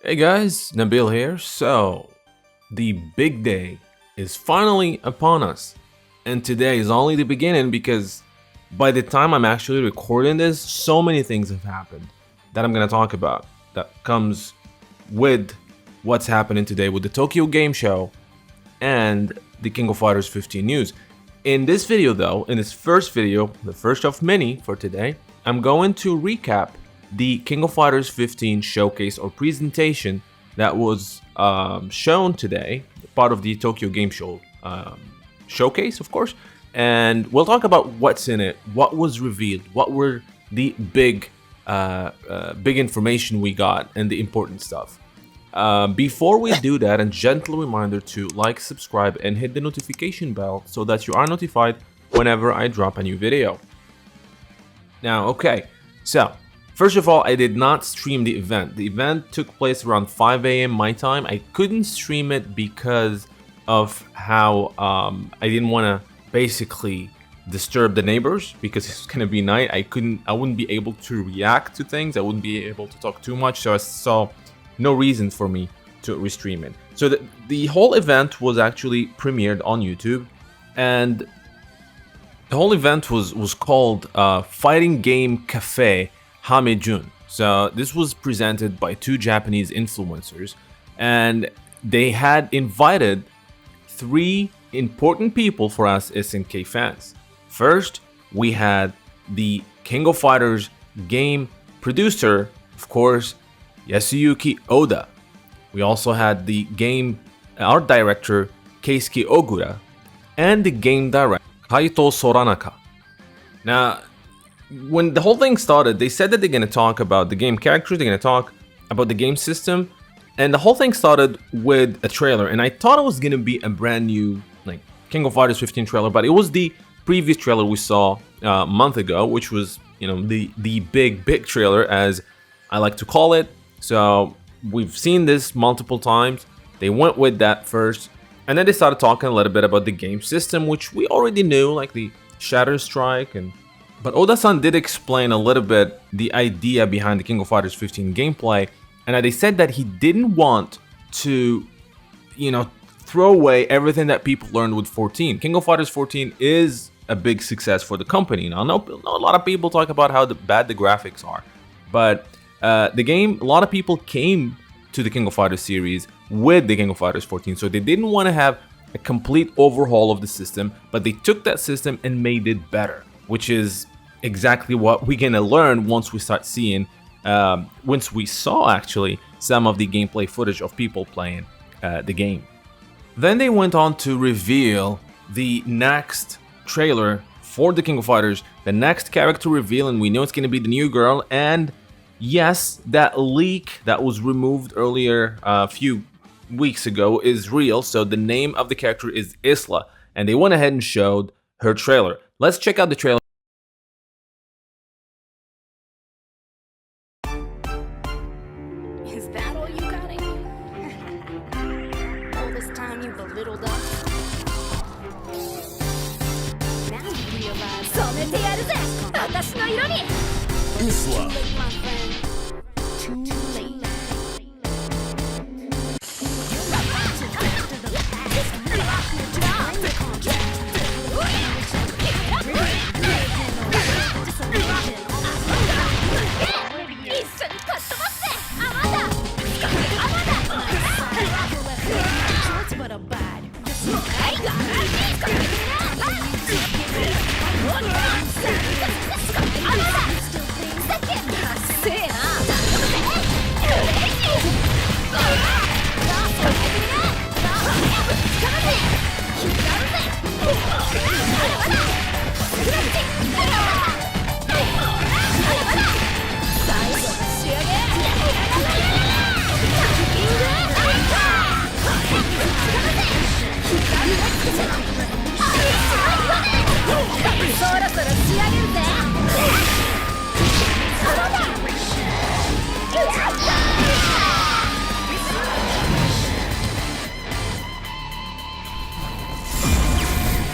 Hey guys, Nabil here. So, the big day is finally upon us. And today is only the beginning because by the time I'm actually recording this, so many things have happened that I'm going to talk about that comes with what's happening today with the Tokyo Game Show and the King of Fighters 15 news. In this video though, in this first video, the first of many for today, I'm going to recap the King of Fighters 15 showcase or presentation that was shown today, part of the Tokyo Game Show showcase, of course. And we'll talk about what's in it, what was revealed, what were the big information we got, and the important stuff. Before we do that, a gentle reminder to like, subscribe, and hit the notification bell so that you are notified whenever I drop a new video. Now, okay, so first of all, I did not stream the event. The event took place around 5 a.m. my time. I couldn't stream it because of how I didn't want to basically disturb the neighbors because it's gonna be night. I wouldn't be able to react to things. I wouldn't be able to talk too much. So I saw no reason for me to restream it. So the whole event was actually premiered on YouTube, and the whole event was called Fighting Game Cafe Hamejun. So this was presented by two Japanese influencers, and they had invited three important people for us SNK fans. First, we had the King of Fighters game producer, of course, Yasuyuki Oda. We also had the game art director, Keisuke Ogura, and the game director, Kaito Soranaka. Now, when the whole thing started, they said that they're going to talk about the game characters, they're going to talk about the game system, and the whole thing started with a trailer. And I thought it was going to be a brand new, like, King of Fighters 15 trailer, but it was the previous trailer we saw a month ago, which was, the big trailer, as I like to call it. So we've seen this multiple times. They went with that first, and then they started talking a little bit about the game system, which we already knew, like the Shatter Strike. But Oda-san did explain a little bit the idea behind the King of Fighters 15 gameplay, and they said that he didn't want to, throw away everything that people learned with 14. King of Fighters 14 is a big success for the company. Now, I know a lot of people talk about how bad the graphics are, but the game, a lot of people came to the King of Fighters series with the King of Fighters 14, so they didn't want to have a complete overhaul of the system, but they took that system and made it better, which is exactly what we're gonna learn once we start seeing, once we saw actually some of the gameplay footage of people playing the game. Then they went on to reveal the next trailer for the King of Fighters, the next character reveal, and we know it's gonna be the new girl. And yes, that leak that was removed earlier a few weeks ago is real. So the name of the character is Isla, and they went ahead and showed her trailer. Let's check out the trailer. Is that all you got in you? All this time you belittled us. Now you realize 染めてやるぜ私の色に Isla. Too late, my friend. Too late.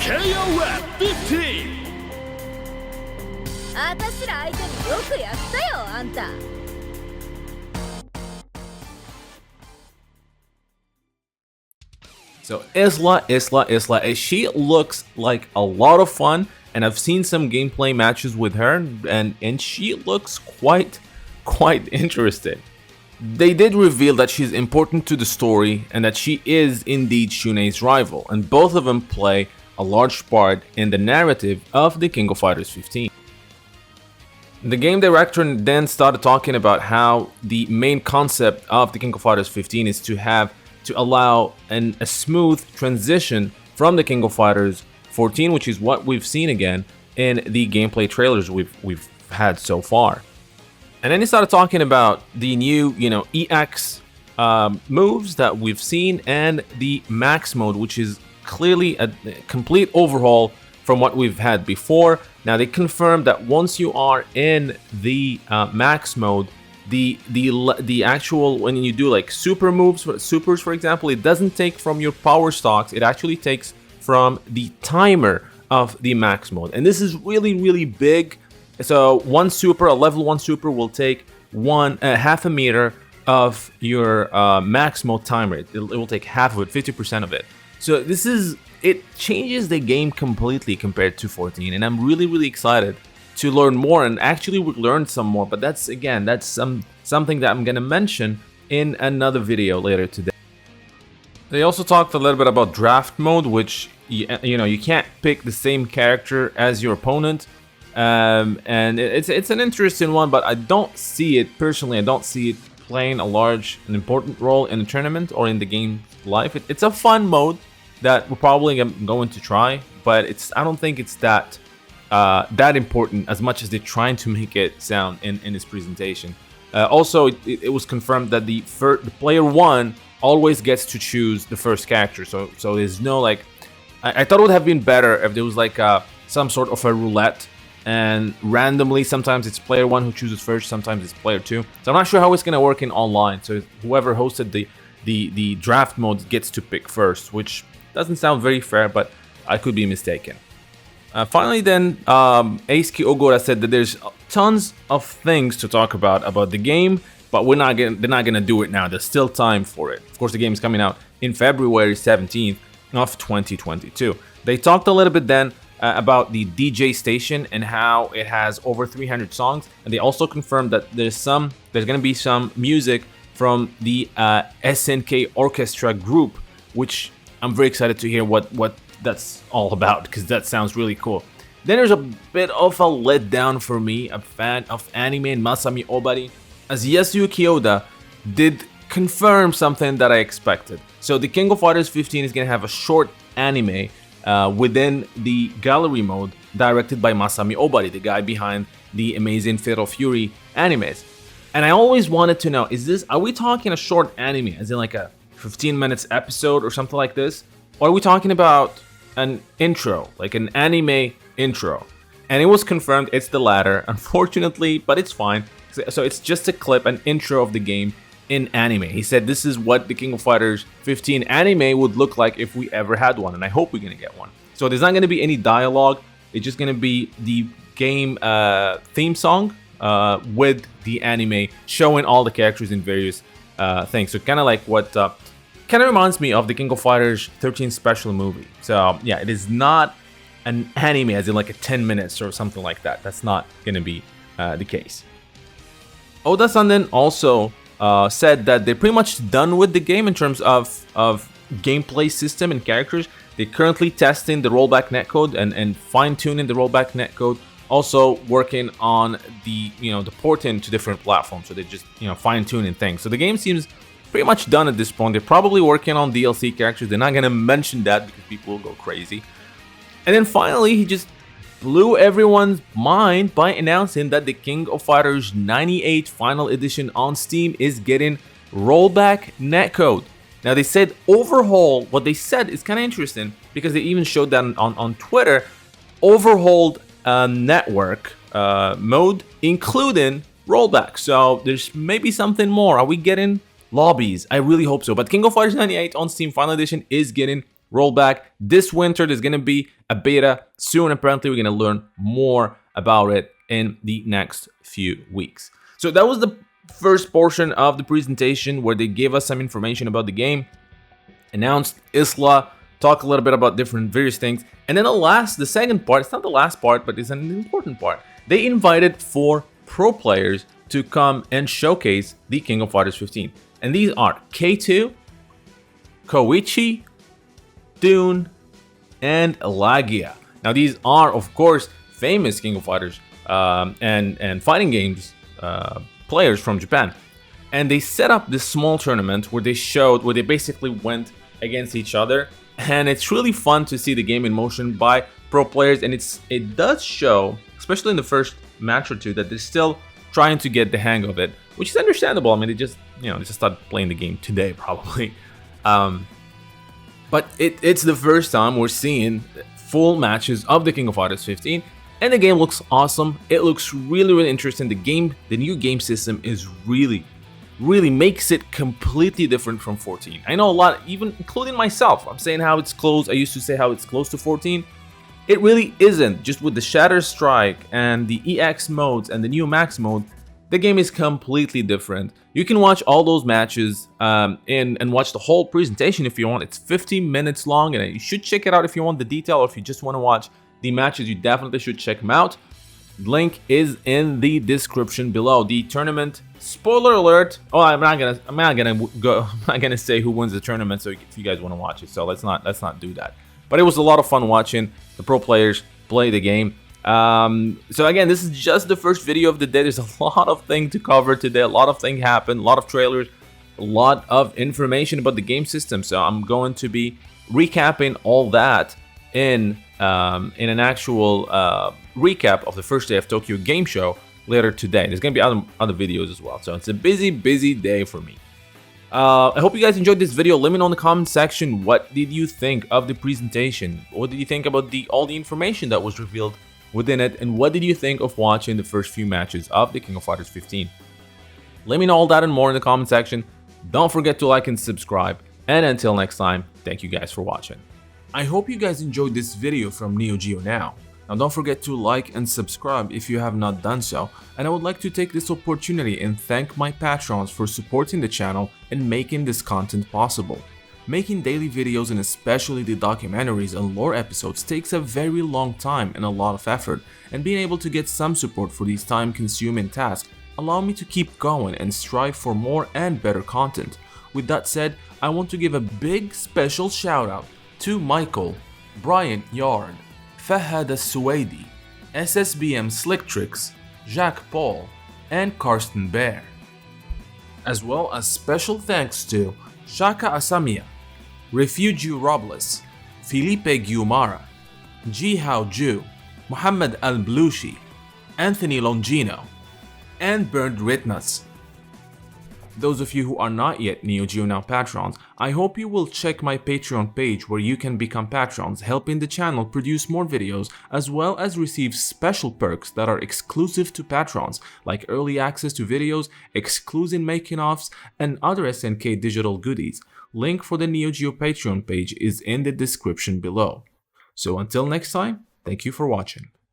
KOFXV. 私ら相手によくやったよあんた So Isla, she looks like a lot of fun, and I've seen some gameplay matches with her, and she looks quite interesting. They did reveal that she's important to the story and that she is indeed Shune's rival, and both of them play a large part in the narrative of the King of Fighters 15. The game director then started talking about how the main concept of the King of Fighters 15 is to allow a smooth transition from the King of Fighters 14, which is what we've seen again in the gameplay trailers we've had so far. And then he started talking about the new, EX moves that we've seen and the max mode, which is clearly a complete overhaul from what we've had before. Now they confirmed that once you are in the max mode, the actual, when you do like super moves, supers for example, it doesn't take from your power stocks. It actually takes from the timer of the max mode, and this is really big. So one super, a level 1 super, will take half a meter of your max mode timer. It will take half of it, 50% of it. So it changes the game completely compared to 14, and I'm really excited to learn more. And actually we learned some more, but that's something that I'm gonna mention in another video later today. They also talked a little bit about draft mode, which you can't pick the same character as your opponent. And it's an interesting one, but I don't see it personally. I don't see it playing an important role in the tournament or in the game's life. It's a fun mode that we're probably going to try, but I don't think it's that important as much as they're trying to make it sound in this presentation. Also, it was confirmed that the player one always gets to choose the first character. So there's no like. I thought it would have been better if there was like some sort of a roulette. And randomly, sometimes it's player one who chooses first, sometimes it's player two. So I'm not sure how it's gonna work in online. So whoever hosted the draft mode gets to pick first, which doesn't sound very fair, but I could be mistaken. Finally, then Eisuke Ogura said that there's tons of things to talk about the game, but they're not gonna do it now. There's still time for it. Of course, the game is coming out in February 17th of 2022. They talked a little bit then about the DJ station and how it has over 300 songs, and they also confirmed that there's going to be some music from the SNK Orchestra group, which I'm very excited to hear what that's all about, because that sounds really cool. Then there's a bit of a letdown for me, a fan of anime and Masami Obari, as Yasuyuki Oda did confirm something that I expected. So the King of Fighters 15 is going to have a short anime within the gallery mode, directed by Masami Obari, the guy behind the amazing Fatal Fury animes. And I always wanted to know, are we talking a short anime, as in like a 15 minutes episode or something like this? Or are we talking about an intro, like an anime intro? And it was confirmed it's the latter, unfortunately, but it's fine. So it's just a clip, an intro of the game in anime. He said this is what the King of Fighters 15 anime would look like if we ever had one, and I hope we're gonna get one. So there's not gonna be any dialogue. It's just gonna be the game theme song with the anime showing all the characters in various things. So kind of like what kind of reminds me of the King of Fighters 13 special movie. So yeah, it is not an anime as in like a 10 minutes or something like that. That's not gonna be the case. Oda-san then also said that they're pretty much done with the game in terms of gameplay system and characters. They're currently testing the rollback netcode and fine-tuning the rollback netcode. Also working on the porting to different platforms. So they're just fine-tuning things. So the game seems pretty much done at this point. They're probably working on DLC characters. They're not gonna mention that because people will go crazy. And then finally, he just blew everyone's mind by announcing that the King of Fighters 98 Final Edition on Steam is getting rollback netcode. Now they said overhaul. What they said is kind of interesting because they even showed that on Twitter. Overhauled network mode, including rollback. So there's maybe something more. Are we getting lobbies? I really hope so. But King of Fighters 98 on Steam Final Edition is getting rollback this winter. There's gonna be a beta soon. Apparently, we're gonna learn more about it in the next few weeks. So that was the first portion of the presentation where they gave us some information about the game. announced Isla, talk a little bit about different various things. And then the second part, it's not the last part, but it's an important part. They invited 4 pro players to come and showcase the King of Fighters 15. And these are K2, Koichi, Dune, and Lagia. Now these are, of course, famous King of Fighters and fighting games players from Japan. And they set up this small tournament where they basically went against each other. And it's really fun to see the game in motion by pro players. And it does show, especially in the first match or two, that they're still trying to get the hang of it, which is understandable. I mean, they just started playing the game today, probably. But it's the first time we're seeing full matches of the King of Fighters 15, and the game looks awesome. It looks really, really interesting. The new game system is really makes it completely different from 14. I know a lot, even including myself, I'm saying how it's close. I used to say how it's close to 14. It really isn't. Just with the Shatter Strike and the EX modes and the new Max mode, the game is completely different. You can watch all those matches and watch the whole presentation if you want. It's 15 minutes long, and you should check it out if you want the detail, or if you just want to watch the matches, you definitely should check them out. Link is in the description below. The tournament, spoiler alert. Oh, I'm not gonna say who wins the tournament, so if you guys want to watch it, so let's not do that. But it was a lot of fun watching the pro players play the game. So again, this is just the first video of the day. There's a lot of things to cover today. A lot of things happened, a lot of trailers, a lot of information about the game system. So I'm going to be recapping all that in an actual recap of the first day of Tokyo Game Show later today. There's going to be other videos as well. So it's a busy day for me. I hope you guys enjoyed this video. Let me know in the comment section, what did you think of the presentation? What did you think about all the information that was revealed within it? And what did you think of watching the first few matches of the King of Fighters 15? Let me know all that and more in the comment section. Don't forget to like and subscribe. And until next time, thank you guys for watching. I hope you guys enjoyed this video from Neo Geo Now. Now don't forget to like and subscribe if you have not done so, and I would like to take this opportunity and thank my patrons for supporting the channel and making this content possible. Making daily videos, and especially the documentaries and lore episodes, takes a very long time and a lot of effort, and being able to get some support for these time-consuming tasks allow me to keep going and strive for more and better content. With that said, I want to give a big special shout out to Michael, Brian Yard, Fahad Al-Suwaidi, SSBM Slick Tricks, Jacques Paul, and Karsten Bear. As well as special thanks to Shaka Asamiya, Refugee Robles, Felipe Guimara, Jihao Ju, Muhammad Al-Blushi, Anthony Longino, and Bernd Ritnas. Those of you who are not yet Neo Geo Now patrons, I hope you will check my Patreon page where you can become patrons, helping the channel produce more videos, as well as receive special perks that are exclusive to patrons, like early access to videos, exclusive making-offs, and other SNK digital goodies. Link for the Neo Geo Patreon page is in the description below. So until next time, thank you for watching.